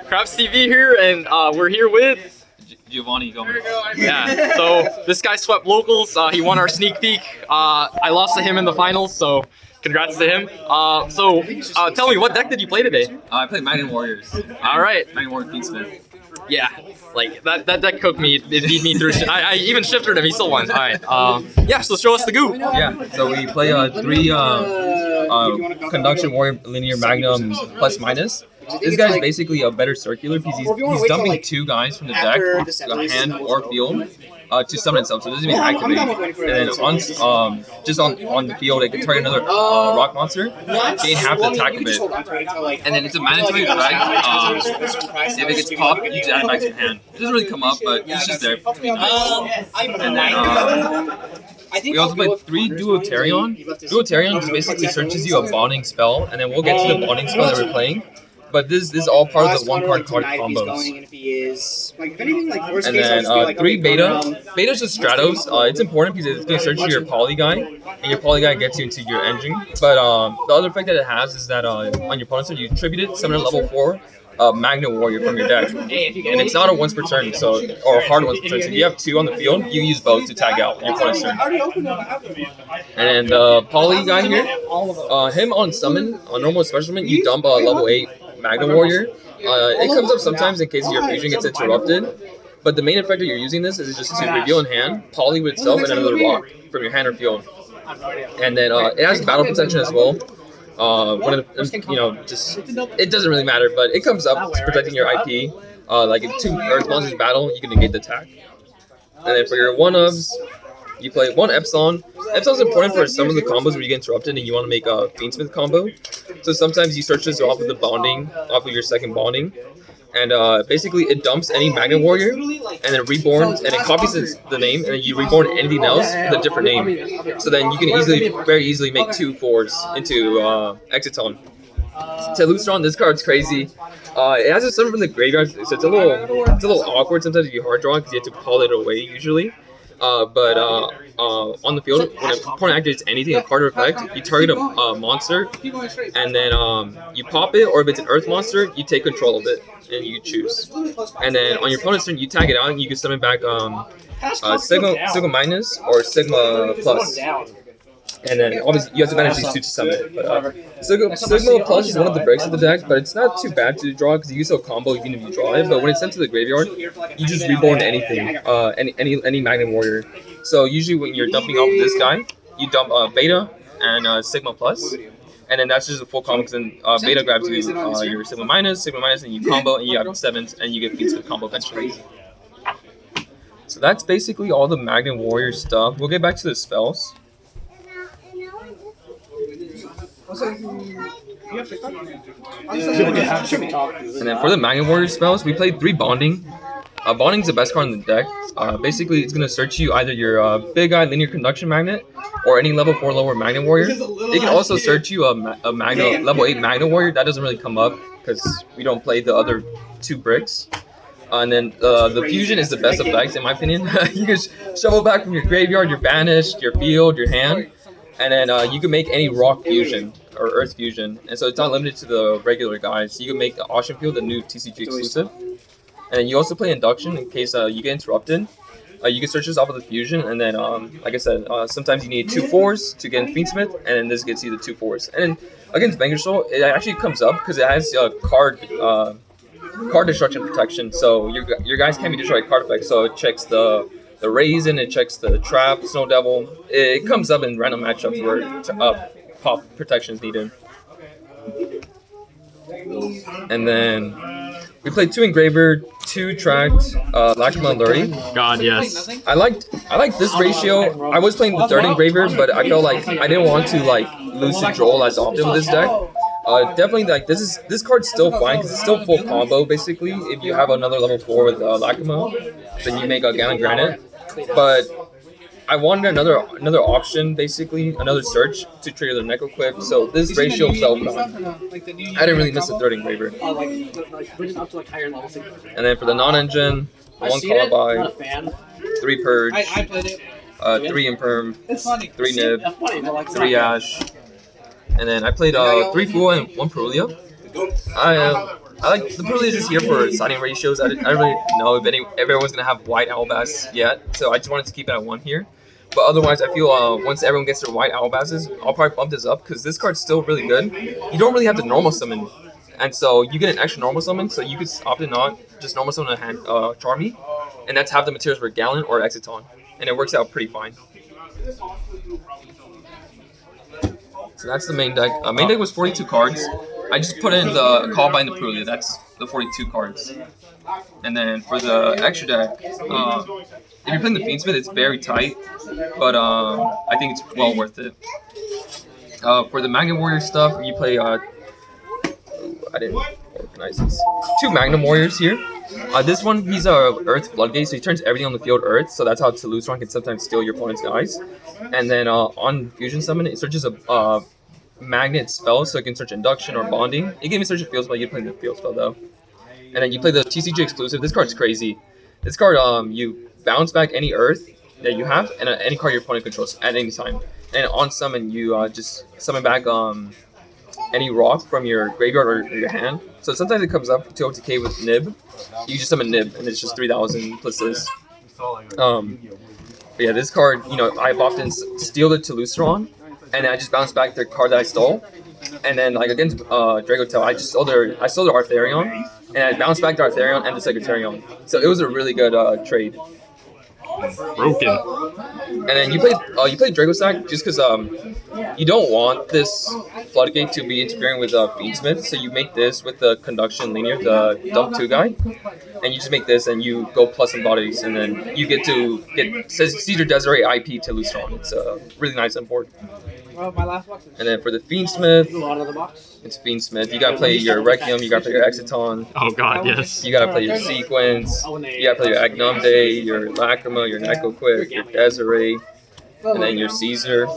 Crabs TV here, and we're here with Giovanni. Yeah, so this guy swept locals. He won our sneak peek. I lost to him in the finals, so congrats to him. Tell me, what deck did you play today? I played Magnet Warriors. All right. Magnet Warrior Fiendsmith. Yeah, like that deck cooked me. It beat me through. I even shifted him. He still won. All right. Yeah. So show us the goo. Yeah. So we play 3 Conduction Warrior Linear Magnum plus minus. This guy's basically a better circular because he's dumping 2 guys from the deck, hand or field, to summon itself. So it doesn't even activate. And then on just on the field, it can target another rock monster, gain half the attack of it. And then it's a mandatory effect. If it gets popped, you just add it back to your hand. It doesn't really come up, but it's just there. And then we also played 3 Duotarion. Duotarion just basically searches you a bonding spell, and then we'll get to the bonding spell that we're playing. But this is all part of the 1-card combos. And then 3 Beta. Beta's just Stratos. It's important because it's going to search your Poly guy, and your Poly guy gets you into your engine. But the other effect that it has is that on your opponent's turn, you attribute it, summon a level 4 Magnet Warrior from your deck. And it's not a once per turn, or hard once per turn. So if you have 2 on the field, you use both to tag out your opponent's turn. And Poly guy here, him on summon, on normal specialment, you dump a level 8 Magnet Warrior. It comes up sometimes in case your fusion gets interrupted, but the main effect that you're using this is just to reveal in hand, Poly with itself, and another rock from your hand or field. And then it has battle protection as well. It doesn't really matter, but it comes up protecting your IP. Like if 2 Earth monsters battle, you can negate the attack. And then for your 1-ofs, you play 1 Epsilon. Epsilon's important for some of the combos where you get interrupted and you want to make a Fiendsmith combo. So sometimes you search this off of the bonding, off of your second bonding. And basically it dumps any Magnet Warrior and then reborns, and it copies the name, and then you reborn anything else with a different name. So then you can very easily make 2 4s into Exciton. Telustron, this card's crazy. It has a summon from the graveyard, so it's a little awkward sometimes if you hard draw because you have to pull it away usually. But on the field, when an opponent activates anything, a card or effect, you target a monster, and then you pop it, or if it's an Earth monster, you take control of it, and you choose. And then on your opponent's turn, you tag it out, and you can summon back Sigma minus or Sigma plus. And then obviously you have to manage these 2 to summon it. But Sigma Plus is one of the breaks of the deck, but it's not too bad to draw because you can still combo even if you draw it. But when it's sent to the graveyard, you just reborn anything, any Magnet Warrior. So usually when you're dumping off of this guy, you dump Beta and Sigma Plus, and then that's just a full combo because then Beta grabs you your Sigma minus, and you combo, and you have 7s, and you get Fiendsmith combo eventually. So that's basically all the Magnet Warrior stuff. We'll get back to the spells. And then for the Magnet Warrior spells, we played 3 Bonding. Bonding's the best card in the deck. Basically, it's going to search you either your Big Eye Linear Conduction Magnet or any level 4 lower Magnet Warrior. It can also search you a level 8 Magnet Warrior. That doesn't really come up because we don't play the other 2 bricks. And then the fusion is the best effect in my opinion. You can shovel back from your graveyard, your banished, your field, your hand. And then you can make any rock fusion or earth fusion, and so it's not limited to the regular guys. So you can make the Ocean Field, the new TCG exclusive, and then you also play induction in case you get interrupted. You can search this off of the fusion, and then like I said, sometimes you need 2 4s to get in Fiendsmith, and then this gets you the 2 4s. And then against Vanquish Soul, it actually comes up because it has card destruction protection. So your guys can't be destroyed by card effects. So it checks the Raisin, it checks the Trap, Snow Devil. It comes up in random matchups where pop protection is needed. And then we played 2 Engraver, 2 Tracked, Lacrima Lurry. God, yes. I liked this ratio. I was playing the 3rd Engraver, but I felt like I didn't want to Lucid Joel as often with this deck. Definitely, this card's still fine because it's still full combo basically. If you have another level 4 with Lacrima, then you make a Gallon Granite. But I wanted another option, basically another search to trigger the Neck Equip. So this ratio fell fine. I didn't really miss the 3rd Engraver. And then for the non-engine, 1 Colubi, 3 Purge, 3 Imperm, 3 Nib, 3 Ash. And then I played 3 Fool and 1 Perulia. I like the privilege is here for siding ratios. I don't really know if everyone's gonna have white Albass yet, so I just wanted to keep it at 1 here. But otherwise, I feel once everyone gets their white Albasses, I'll probably bump this up because this card's still really good. You don't really have to normal summon, and so you get an extra normal summon, so you could opt in not just normal summon a hand Charmy, and that's half the materials for Gallon or Exiton, and it works out pretty fine. So that's the main deck. Main deck was 42 cards. I just put in the Callby and the Prulia. That's the 42 cards. And then for the extra deck, if you're playing the Fiendsmith, it's very tight, but I think it's well worth it. For the Magnum Warrior stuff, you play. I didn't organize this. 2 Magnum Warriors here. This one, he's a Earth Floodgate, so he turns everything on the field Earth, so that's how Toulouse-Ron can sometimes steal your opponent's guys. And then on Fusion Summon, it searches a magnet spell, so it can search Induction or Bonding. It gave me search a field spell, you play the field spell though. And then you play the TCG exclusive. This card's crazy. This card, you bounce back any Earth that you have, and any card your opponent controls at any time. And on summon, you just summon back any rock from your graveyard or your hand. So sometimes it comes up to OTK with Nib. You just summon Nib, and it's just 3,000 plus this. But yeah, this card, I've often steal the Toulouse-Ron, and I just bounce back the card that I stole. And then like against Dragotel, I stole their Artharion, and I bounced back the Artharion and the Secretarion. So it was a really good trade. Broken. And then you play Dragosack just because you don't want this Floodgate to be interfering with Fiendsmith, so you make this with the Conduction Linear, the Dump 2 guy, and you just make this and you go plus some bodies, and then you get Caesar Desiree IP to Toulouse-Ron. It's really nice on board. Well, my last box is And then for the Fiendsmith, a lot of the box. it's Fiendsmith. You gotta play your Requiem, you gotta play your Exiton, Oh god, yes. you gotta play your Sequence, you gotta play your Agnumde, your Lacrima, your Nekoquick, your Desiree, and then your Caesar.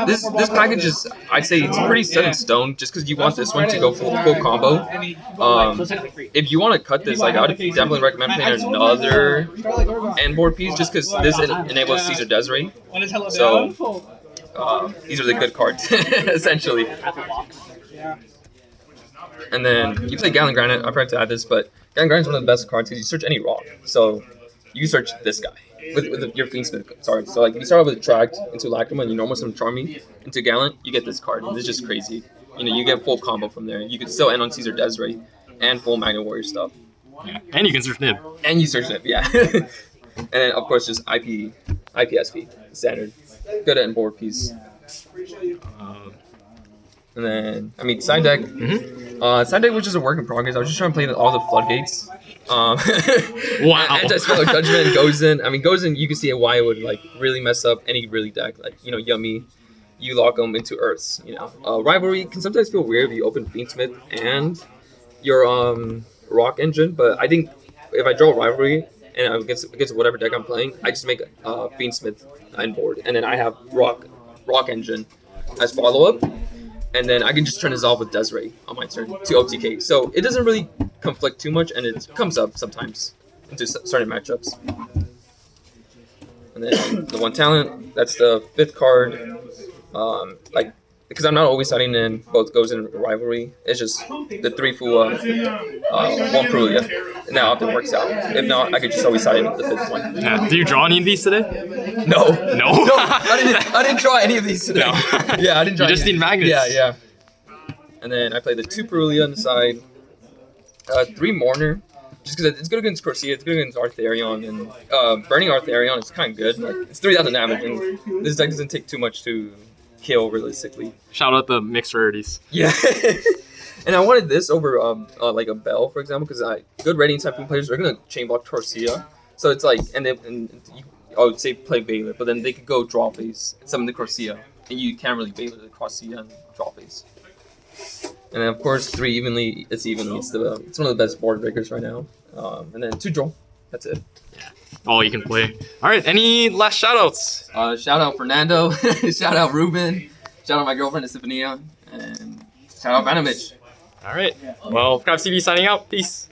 This package is, I'd say it's pretty set in stone just because you want this one to go full combo. If you want to cut this, like I would definitely recommend playing another end board piece just because this enables Caesar Desiree. So these are the good cards, essentially. And then you play Gallon Granite. I forgot to add this, but Gallon Granite is one of the best cards because you search any rock. So you search this guy with your Fiendsmith. Sorry. So like if you start off with Attract into Lacrima and you normal summon Charmy into Gallant, you get this card. And it's just crazy. You get full combo from there. You can still end on Caesar Desiree and full Magna Warrior stuff. Yeah. And you can search Nib. And you search Nib, yeah. And then of course just IPSP standard. Good end board piece. And then side deck. Side deck was just a work in progress. I was just trying to play all the floodgates. Wow. Anti-Spell Judgment goes in. Goes in. You can see why it would like really mess up any really deck. Like Yummy, you lock them into Earths. Rivalry can sometimes feel weird if you open Fiendsmith and your Rock Engine. But I think if I draw Rivalry and against whatever deck I'm playing, I just make Fiendsmith end board, and then I have Rock Engine as follow up. And then I can just turn Dissolve with Desiree on my turn to OTK. So it doesn't really conflict too much, and it comes up sometimes into certain matchups. And then the one talent, that's the 5th card. Because I'm not always siding in both Goes in Rivalry, it's just the 3 full one Prulia. And that often works out. If not, I could just always side in the 5th one. Yeah. Did you draw any of these today? No. No? I didn't draw any of these today. No. Yeah, I didn't draw You just any. need magnets. Yeah. And then I played the 2 Prulia on the side. 3 Mourner. Just because it's good against Corsia, it's good against Artharion, and burning Artharion is kind of good. Like, it's 3,000 damage, and this deck doesn't take too much to kill realistically. Shout out the mixed rarities. Yeah. And I wanted this over like a Bell, for example, because good rating type players are gonna chain block Corsia. So it's like, I would say play Baylor, but then they could go draw phase, summon the Corsia, and you can't really Baylor the Corsia and draw phase. And then of course 3 evenly. It's evenly. It's one of the best board breakers right now. And then 2 draw. That's it. All you can play. All right. Any last shout outs? Shout out Fernando. Shout out Ruben. Shout out my girlfriend Estefania. And shout out Vanovich. All right. Well, CrabCB signing out. Peace.